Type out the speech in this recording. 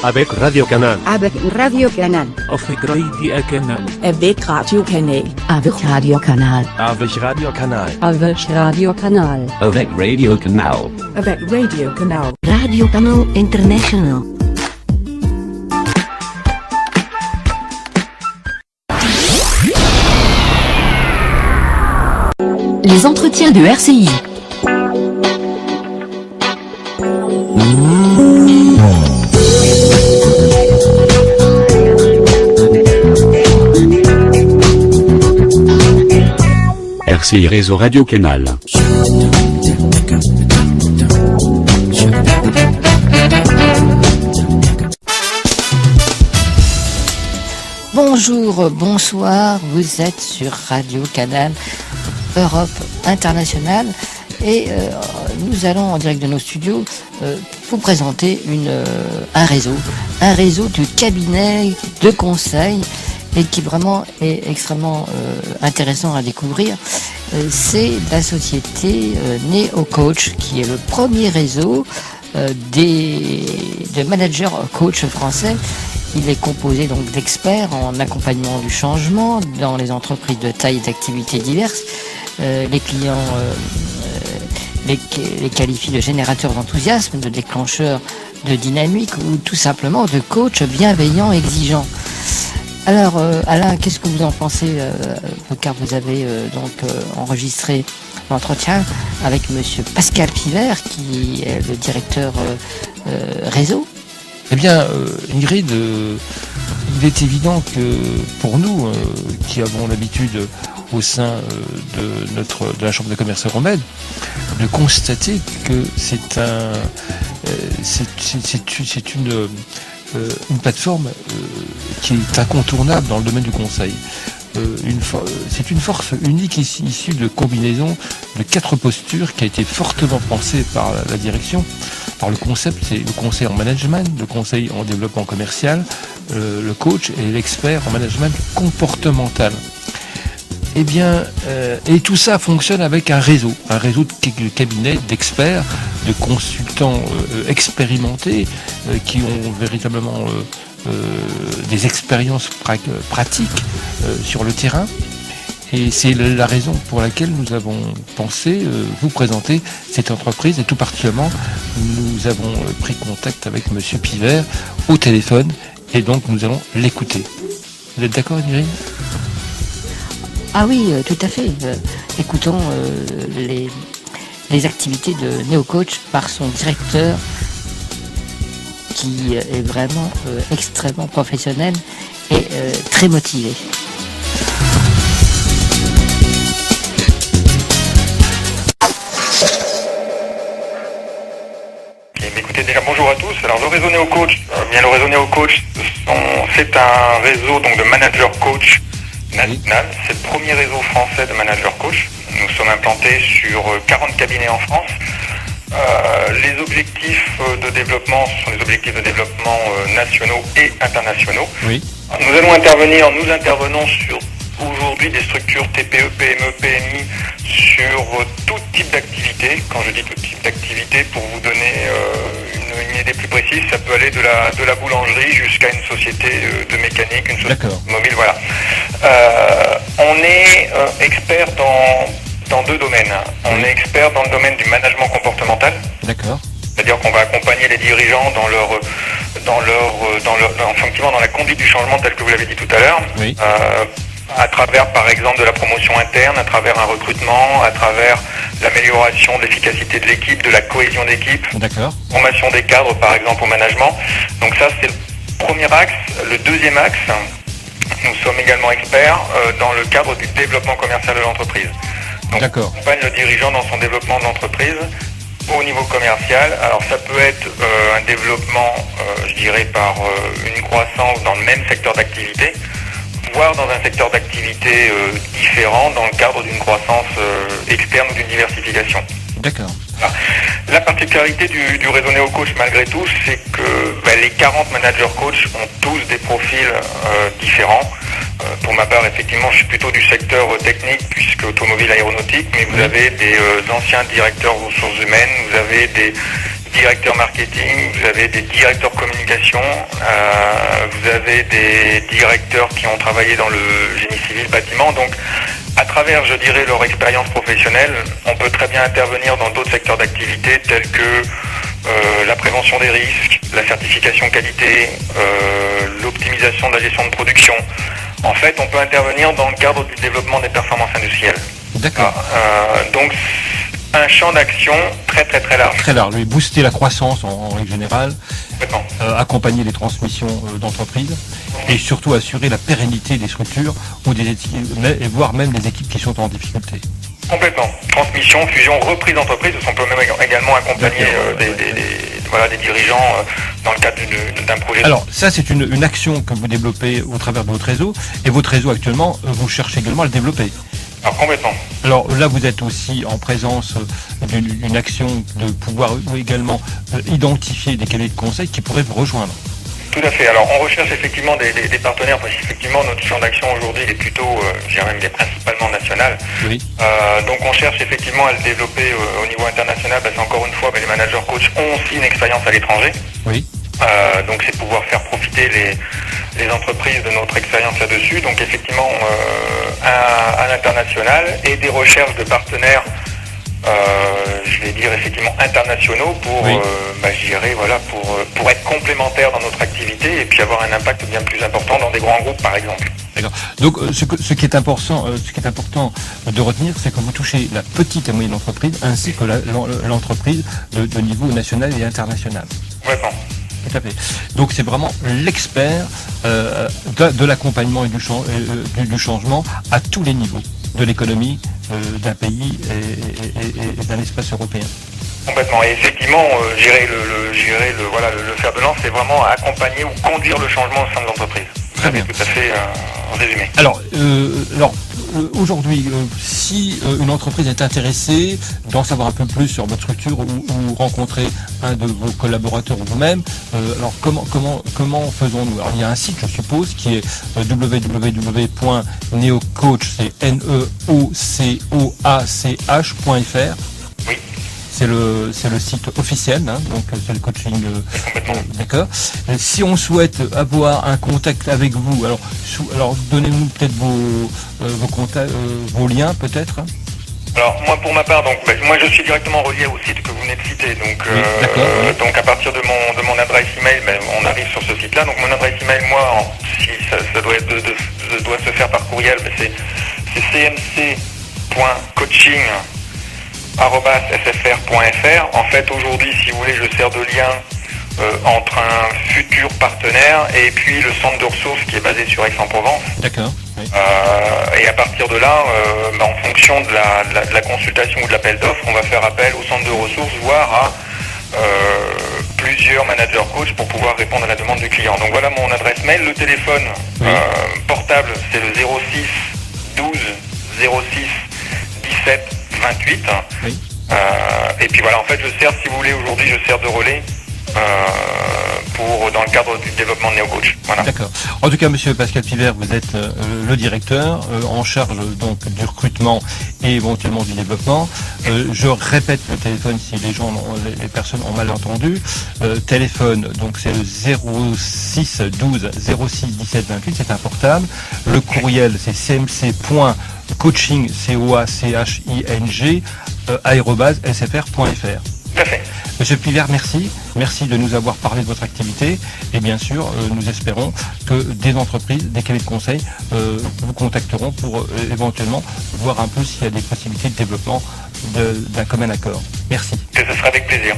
Avec Radio Canal. Avec Radio Canal. Avec Radio Canal. Avec Radio Canal. Avec Radio Canal. Avec Radio Canal. Avec Radio Canal. Avec Radio Canal. Avec Radio Canal. Radio Canal International. Les entretiens de RCI. RCI Réseau Radio Canal. Bonjour, bonsoir, vous êtes sur Radio Canal Europe Internationale et nous allons en direct de nos studios vous présenter un réseau du cabinet de conseil et qui vraiment est extrêmement intéressant à découvrir. C'est la société NeoCoach qui est le premier réseau de managers coach français. Il est composé donc d'experts en accompagnement du changement dans les entreprises de taille et d'activités diverses. Les clients les qualifient de générateurs d'enthousiasme, de déclencheurs de dynamique ou tout simplement de coachs bienveillants, exigeants. Alors Alain, qu'est-ce que vous en pensez car vous avez enregistré l'entretien avec monsieur Pascal Pivert qui est le directeur réseau. Eh bien, Ingrid, il est évident que pour nous, qui avons l'habitude au sein de la Chambre de commerce Euromède, de constater que c'est une plateforme qui est incontournable dans le domaine du conseil. C'est une force unique issue de combinaison de 4 postures qui a été fortement pensée par la direction, par le concept. C'est le conseil en management, le conseil en développement commercial, le coach et l'expert en management comportemental. Eh bien, et tout ça fonctionne avec un réseau de cabinets, d'experts, de consultants expérimentés qui ont véritablement des expériences pratiques sur le terrain. Et c'est la raison pour laquelle nous avons pensé vous présenter cette entreprise et tout particulièrement nous avons pris contact avec monsieur Pivert au téléphone et donc nous allons l'écouter. Vous êtes d'accord, Ingrid ? Ah oui, tout à fait. Écoutons les activités de NeoCoach par son directeur qui est vraiment extrêmement professionnel et très motivé. Écoutez, déjà bonjour à tous. Alors le réseau NeoCoach, le réseau NeoCoach, c'est un réseau donc de managers coach national. C'est le premier réseau français de managers coach. Nous sommes implantés sur 40 cabinets en France. Les objectifs de développement sont des objectifs de développement nationaux et internationaux. Oui. Nous intervenons sur aujourd'hui des structures TPE, PME, PMI sur tout type d'activité. Quand je dis tout type d'activité, pour vous donner une idée plus précise, ça peut aller de la boulangerie jusqu'à une société de mécanique, une société mobile, voilà. On est expert dans 2 domaines. On est expert dans le domaine du management comportemental. D'accord. C'est-à-dire qu'on va accompagner les dirigeants dans la conduite du changement tel que vous l'avez dit tout à l'heure. Oui. À travers par exemple de la promotion interne, à travers un recrutement, à travers l'amélioration de l'efficacité de l'équipe, de la cohésion d'équipe. D'accord. Formation des cadres par exemple au management. Donc ça c'est le premier axe. Le deuxième axe, nous sommes également experts dans le cadre du développement commercial de l'entreprise. Donc, on accompagne le dirigeant dans son développement de l'entreprise au niveau commercial. Alors ça peut être un développement, je dirais, par une croissance dans le même secteur d'activité, voire dans un secteur d'activité différent dans le cadre d'une croissance externe ou d'une diversification. D'accord. Alors, la particularité du réseau NeoCoach malgré tout, c'est que les 40 managers coach ont tous des profils différents. Pour ma part, effectivement, je suis plutôt du secteur technique, puisque automobile aéronautique, mais vous avez des anciens directeurs ressources humaines, vous avez directeurs marketing, vous avez des directeurs communication, vous avez des directeurs qui ont travaillé dans le génie civil, bâtiment. Donc, à travers, je dirais, leur expérience professionnelle, on peut très bien intervenir dans d'autres secteurs d'activité tels que la prévention des risques, la certification qualité, l'optimisation de la gestion de production. En fait, on peut intervenir dans le cadre du développement des performances industrielles. D'accord. Donc, un champ d'action très très très large. Très large, oui. Booster la croissance en règle générale, accompagner les transmissions d'entreprises et surtout assurer la pérennité des structures ou des équipes, et voire même des équipes qui sont en difficulté. Complètement. Transmission, fusion, reprise d'entreprise, on peut même également accompagner des dirigeants dans le cadre d'un projet. Alors ça c'est une action que vous développez au travers de votre réseau, et votre réseau actuellement, vous cherchez également à le développer. Alors complètement. Alors là vous êtes aussi en présence d'une action de pouvoir également identifier des cabinets de conseil qui pourraient vous rejoindre. Tout à fait. Alors on recherche effectivement des partenaires, parce qu'effectivement notre champ d'action aujourd'hui il est plutôt, je dirais même, il est principalement national. Oui. Donc on cherche effectivement à le développer au niveau international, parce qu'encore une fois, les managers coachs ont aussi une expérience à l'étranger. Oui. Donc c'est pouvoir faire profiter les entreprises de notre expérience là-dessus. Donc effectivement à l'international, et des recherches de partenaires, je vais dire effectivement internationaux pour, oui. Je dirais, pour être complémentaires dans notre activité et puis avoir un impact bien plus important dans des grands groupes par exemple. D'accord. Donc ce qui est important de retenir, c'est que vous touchez la petite et moyenne entreprise ainsi que l'entreprise de niveau national et international. Complètement. Tout à fait. Donc c'est vraiment l'expert de l'accompagnement et du changement à tous les niveaux de l'économie d'un pays et d'un espace européen. Complètement. Et effectivement, le fer de lance, c'est vraiment accompagner ou conduire le changement au sein de l'entreprise. Très bien. Tout à fait résumé. Alors aujourd'hui, si une entreprise est intéressée d'en savoir un peu plus sur votre structure ou rencontrer un de vos collaborateurs ou vous-même, alors comment faisons-nous? Alors il y a un site, je suppose, qui est www.neocoach, c'est neocoach.fr. Oui. C'est le site officiel, donc c'est le coaching. D'accord. Si on souhaite avoir un contact avec vous, alors donnez-nous peut-être vos contacts, vos liens peut-être. Alors moi pour ma part, moi je suis directement relié au site que vous venez de citer, donc donc à partir de mon adresse email, on arrive sur ce site-là. Donc mon adresse email, moi, si ça doit se faire par courriel, c'est cmc.coaching@sfr.fr. En fait, aujourd'hui, si vous voulez, je sers de lien entre un futur partenaire et puis le centre de ressources qui est basé sur Aix-en-Provence. D'accord. Oui. Et à partir de là, en fonction de la consultation ou de l'appel d'offres, on va faire appel au centre de ressources, voire à plusieurs managers coach pour pouvoir répondre à la demande du client. Donc voilà mon adresse mail. Le téléphone portable, c'est le 06 12 06 17 28. Oui. Et puis voilà, en fait, je sers, si vous voulez, aujourd'hui, je sers de relais dans le cadre du développement de NeoCoach. Voilà. D'accord. En tout cas, monsieur Pascal Pivert, vous êtes le directeur en charge donc du recrutement et éventuellement du développement. Je répète le téléphone si les personnes ont mal entendu. Téléphone, donc c'est le 06 12 06 17 28, c'est un portable. Le courriel, c'est cmc.coaching, COACHING, @sfr.fr. Tout à fait. Monsieur Pivert, merci. Merci de nous avoir parlé de votre activité. Et bien sûr, nous espérons que des entreprises, des cabinets de conseil vous contacteront pour éventuellement voir un peu s'il y a des possibilités de développement d'un commun accord. Merci. Et ce sera avec plaisir.